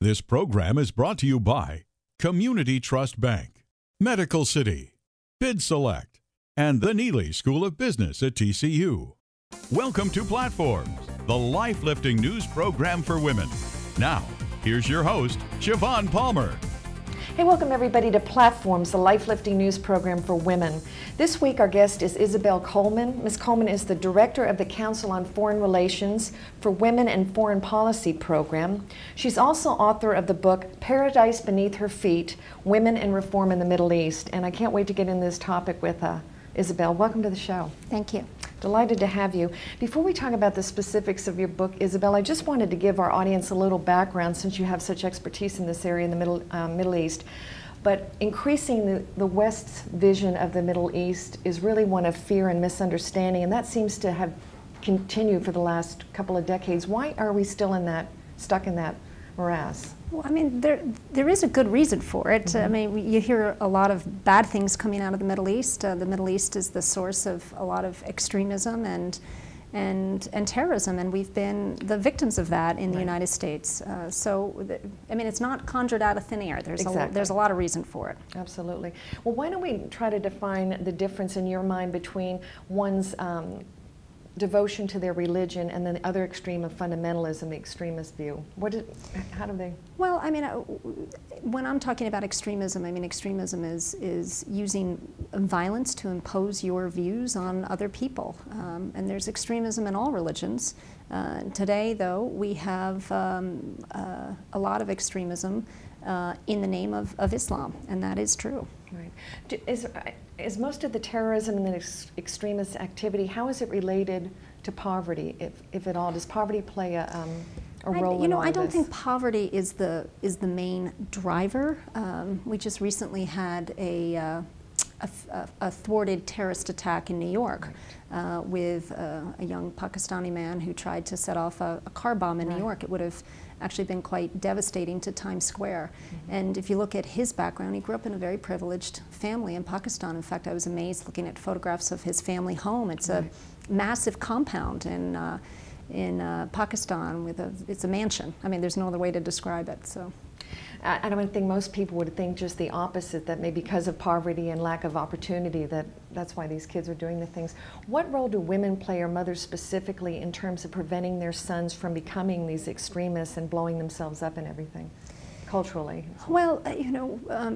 This program is brought to you by Community Trust Bank, Medical City, Bid Select, and the Neely School of Business at TCU. Welcome to Platforms, the life-lifting news program for women. Now, here's your host, Shivaun Palmer. Hey, welcome everybody to Platforms, the life-lifting news program for women. This week our guest is Isobel Coleman. Ms. Coleman is the director of the Council on Foreign Relations for Women and Foreign Policy program. She's also author of the book Paradise Beneath Her Feet, Women and Reform in the Middle East. And I can't wait to get into this topic with Isobel. Welcome to the show. Thank you. Delighted to have you. Before we talk about the specifics of your book, Isobel, I just wanted to give our audience a little background since you have such expertise in this area in the Middle East. But increasing the West's vision of the Middle East is really one of fear and misunderstanding, and that seems to have continued for the last couple of decades. Why are we still stuck in that morass? Well, I mean, there is a good reason for it. I mean, you hear a lot of bad things coming out of the Middle East. The Middle East is the source of a lot of extremism and terrorism, and we've been the victims of that in the United States. I mean, it's not conjured out of thin air. There's a lot of reason for it. Absolutely. Well, why don't we try to define the difference in your mind between one's devotion to their religion and then the other extreme of fundamentalism, the extremist view. How do they? Well, I mean, when I'm talking about extremism, I mean extremism is using violence to impose your views on other people. And there's extremism in all religions. Today, though, we have a lot of extremism in the name of Islam, and that is true. Right. Is most of the terrorism and the extremist activity, how is it related to poverty, if at all? Does poverty play a role in all of this? I don't think poverty is the main driver. We just recently had a thwarted terrorist attack in New York with a young Pakistani man who tried to set off a car bomb in New York. It would have actually been quite devastating to Times Square. And if you look at his background, he grew up in a very privileged family in Pakistan. In fact, I was amazed looking at photographs of his family home. It's a massive compound in Pakistan it's a mansion. I mean, there's no other way to describe it. So. I don't think most people would think just the opposite, that maybe because of poverty and lack of opportunity that's why these kids are doing the things. What role do women play, or mothers specifically, in terms of preventing their sons from becoming these extremists and blowing themselves up and everything, culturally? Well,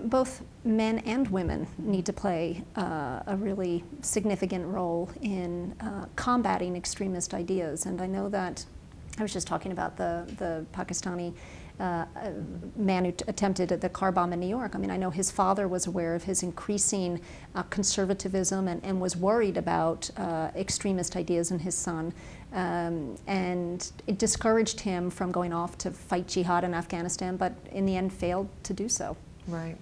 both men and women need to play a really significant role in combating extremist ideas. And I know that I was just talking about the Pakistani man who attempted the car bomb in New York. I mean, I know his father was aware of his increasing conservatism and was worried about extremist ideas in his son. And it discouraged him from going off to fight jihad in Afghanistan, but in the end failed to do so. Right.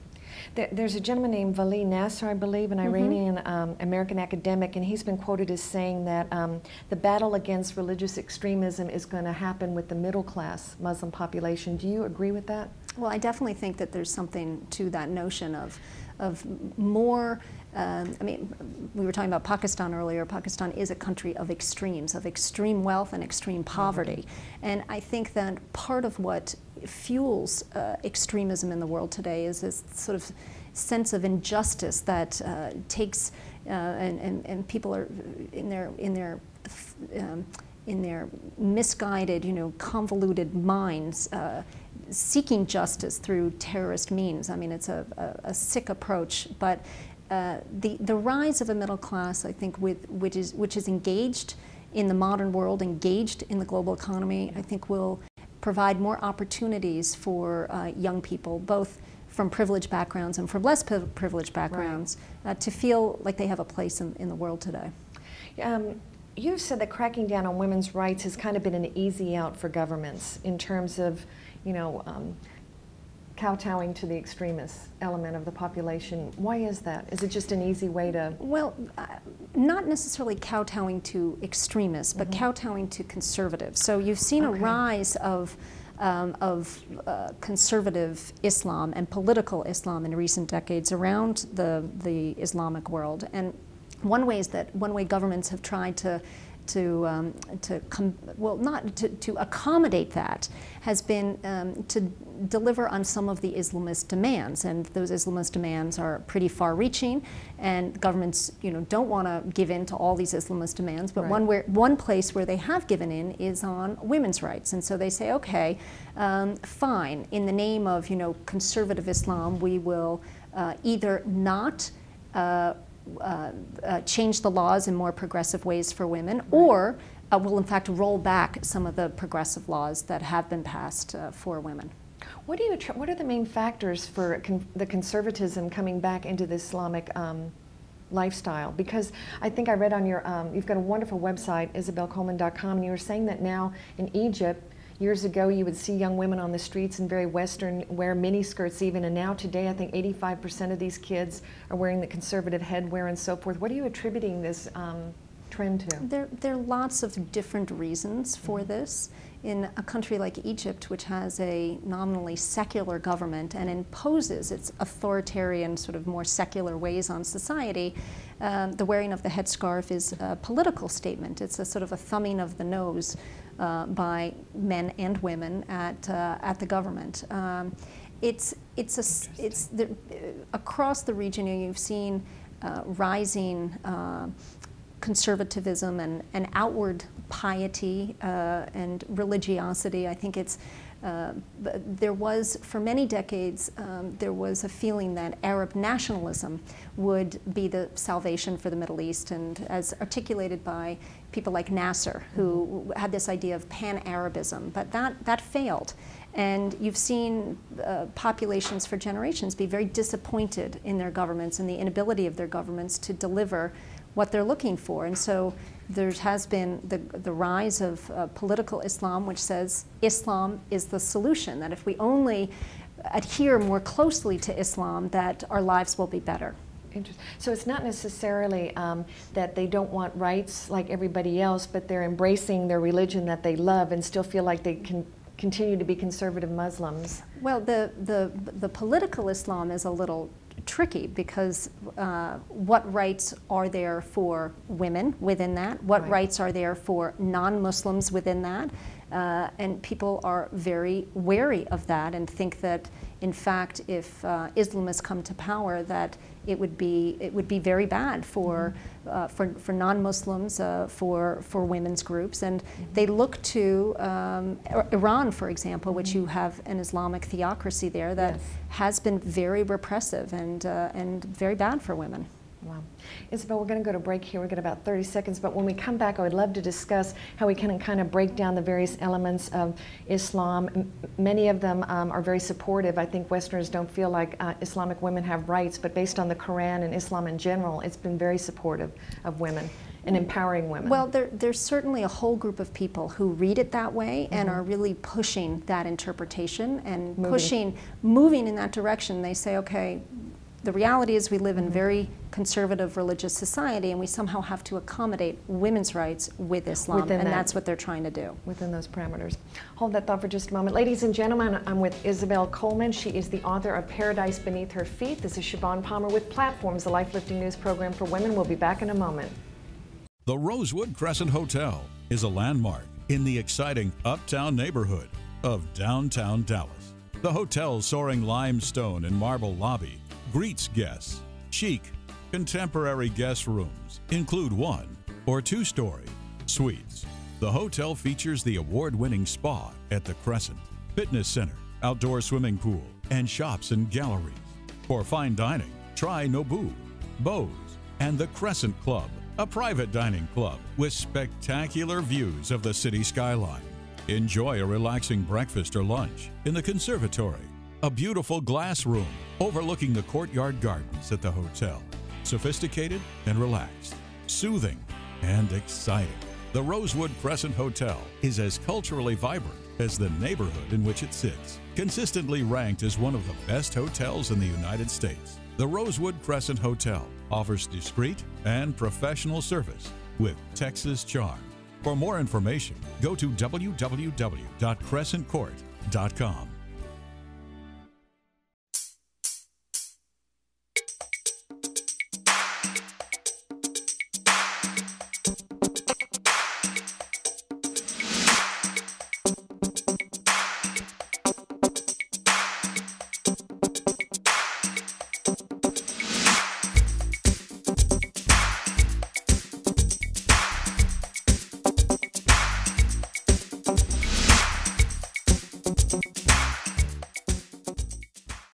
There's a gentleman named Vali Nasser, I believe, an Iranian American academic, and he's been quoted as saying that the battle against religious extremism is going to happen with the middle-class Muslim population. Do you agree with that? Well, I definitely think that there's something to that notion of more. I mean, we were talking about Pakistan earlier. Pakistan is a country of extremes, of extreme wealth and extreme poverty. And I think that part of what fuels extremism in the world today is this sort of sense of injustice that takes, and people are in their misguided, convoluted minds, seeking justice through terrorist means. I mean, it's a sick approach, but the rise of a middle class, I think, which is engaged in the modern world, engaged in the global economy, I think will provide more opportunities for young people, both from privileged backgrounds and from less privileged backgrounds, to feel like they have a place in the world today. You've said that cracking down on women's rights has kind of been an easy out for governments in terms of, kowtowing to the extremist element of the population. Why is that? Is it just an easy way to? Well, not necessarily kowtowing to extremists, but kowtowing to conservatives. So you've seen a rise of conservative Islam and political Islam in recent decades around the Islamic world. And one way governments have tried to to accommodate that has been to deliver on some of the Islamist demands, and those Islamist demands are pretty far-reaching, and governments, don't want to give in to all these Islamist demands. But one place where they have given in is on women's rights, and so they say, okay, fine, in the name of conservative Islam, we will either not change the laws in more progressive ways for women, or will in fact roll back some of the progressive laws that have been passed for women. What are the main factors for the conservatism coming back into the Islamic lifestyle? Because I think I read on your, you've got a wonderful website, IsobelColeman.com, and you were saying that now in Egypt, years ago you would see young women on the streets in very Western, wear miniskirts even, and now today I think 85% of these kids are wearing the conservative headwear and so forth. What are you attributing this trend to? There are lots of different reasons for this. In a country like Egypt, which has a nominally secular government and imposes its authoritarian, sort of more secular ways on society, the wearing of the headscarf is a political statement. It's a sort of a thumbing of the nose by men and women at the government. Across the region, you've seen rising conservatism and outward piety and religiosity. I think there was, for many decades, there was a feeling that Arab nationalism would be the salvation for the Middle East, and as articulated by people like Nasser, who had this idea of pan-Arabism, but that failed. And you've seen populations for generations be very disappointed in their governments and the inability of their governments to deliver what they're looking for. And so there has been the rise of political Islam, which says Islam is the solution, that if we only adhere more closely to Islam, that our lives will be better. Interesting. So it's not necessarily that they don't want rights like everybody else, but they're embracing their religion that they love and still feel like they can continue to be conservative Muslims. Well, the political Islam is a little tricky, because what rights are there for women within that? What rights are there for non-Muslims within that? And people are very wary of that and think that, in fact, if Islamists come to power, that it would be very bad for non-Muslims, for women's groups, and they look to Iran, for example, which you have an Islamic theocracy there that has been very repressive and very bad for women. Wow. Isobel, we're going to go to break here. We've got about 30 seconds, but when we come back, I would love to discuss how we can kind of break down the various elements of Islam. Many of them are very supportive. I think Westerners don't feel like Islamic women have rights, but based on the Quran and Islam in general, it's been very supportive of women and empowering women. Well, there's certainly a whole group of people who read it that way and are really pushing that interpretation and moving in that direction. They say, okay, the reality is we live in very conservative religious society, and we somehow have to accommodate women's rights with Islam, and that's what they're trying to do. Within those parameters. Hold that thought for just a moment. Ladies and gentlemen, I'm with Isobel Coleman. She is the author of Paradise Beneath Her Feet. This is Shivaun Palmer with Platforms, the life-lifting news program for women. We'll be back in a moment. The Rosewood Crescent Hotel is a landmark in the exciting uptown neighborhood of downtown Dallas. The hotel's soaring limestone and marble lobby greets guests. Chic, contemporary guest rooms include 1- or 2-story suites. The hotel features the award-winning spa at the Crescent, fitness center, outdoor swimming pool, and shops and galleries. For fine dining, try Nobu, Bose, and the Crescent Club, a private dining club with spectacular views of the city skyline. Enjoy a relaxing breakfast or lunch in the conservatory, a beautiful glass room overlooking the courtyard gardens at the hotel. Sophisticated and relaxed, soothing and exciting. The Rosewood Crescent Hotel is as culturally vibrant as the neighborhood in which it sits. Consistently ranked as one of the best hotels in the United States, the Rosewood Crescent Hotel offers discreet and professional service with Texas charm. For more information, go to www.crescentcourt.com.